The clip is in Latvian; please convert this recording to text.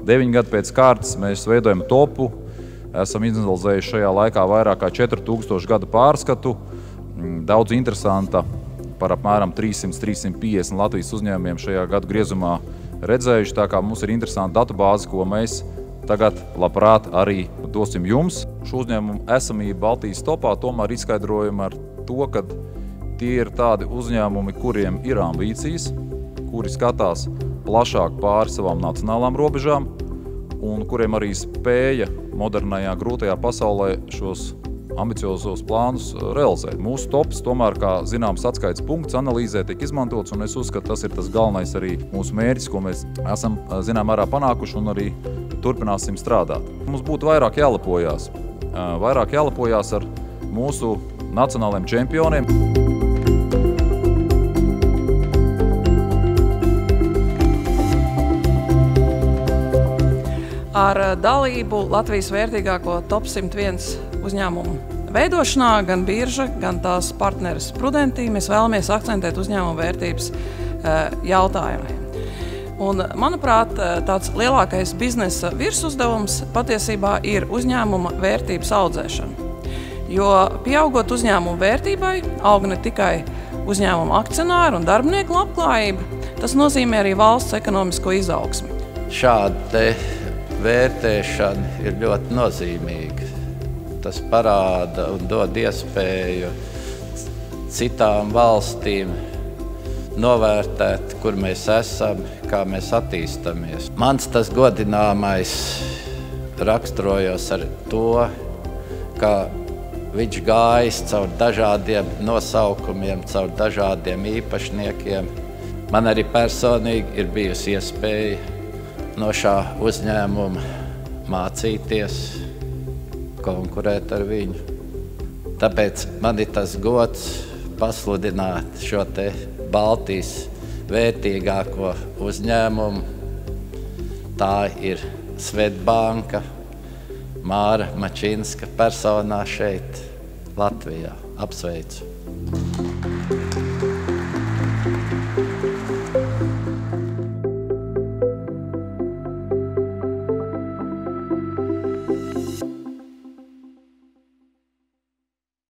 9 gadu pēc kārtas mēs veidojam topu. Esam izanalizējuši šajā laikā vairāk kā 4000 gadu pārskatu. Daudz interesanta par apmēram 300–350 Latvijas uzņēmumiem šajā gadu griezumā redzējuši. Tā kā mums ir interesanta datubāze, ko mēs tagad labprāt arī dosim jums. Šo uzņēmumu esamību Baltijas topā tomēr izskaidrojam ar to, ka tie ir tādi uzņēmumi, kuriem ir ambīcijas, kuri skatās plašāk pāri savām nacionālām robežām un kuriem arī spēja modernajā, grūtajā pasaulē šos ambiciozos plānus realizēt. Mūsu tops tomēr, kā zināms, atskaites punkts analīzē tiek izmantots, un es uzskatu, tas ir tas galvenais arī mūsu mērķis, ko mēs esam zinām mērā panākuši un arī turpināsim strādāt. Mums būtu vairāk jālepojās ar mūsu nacionālajiem čempioniem. Ar dalību Latvijas vērtīgāko top 101 uzņēmumu veidošanā gan birža, gan tās partneris Prudentī mēs vēlamies akcentēt uzņēmumu vērtības jautājumiem. Un, manuprāt, tāds lielākais biznesa virsuzdevums patiesībā ir uzņēmuma vērtības audzēšana. Jo pieaugot uzņēmumu vērtībai, aug ne tikai uzņēmuma akcionāru un darbinieku labklājība, tas nozīmē arī valsts ekonomisko izaugsmi. Šāda vērtēšana ir ļoti nozīmīga. Tas parāda un dod iespēju citām valstīm novērtēt, kur mēs esam, kā mēs attīstamies. Mans tas godināmais raksturojos ar to, ka viņš gājis caur dažādiem nosaukumiem, caur dažādiem īpašniekiem. Man arī personīgi ir bijusi iespēja no šā uzņēmuma mācīties, konkurēt ar viņu. Tāpēc man ir tas gods pasludināt šo te Baltijas vērtīgāko uzņēmumu. Tā ir Svetbanka, Māra Mačinska personā šeit, Latvijā. Apsveicu!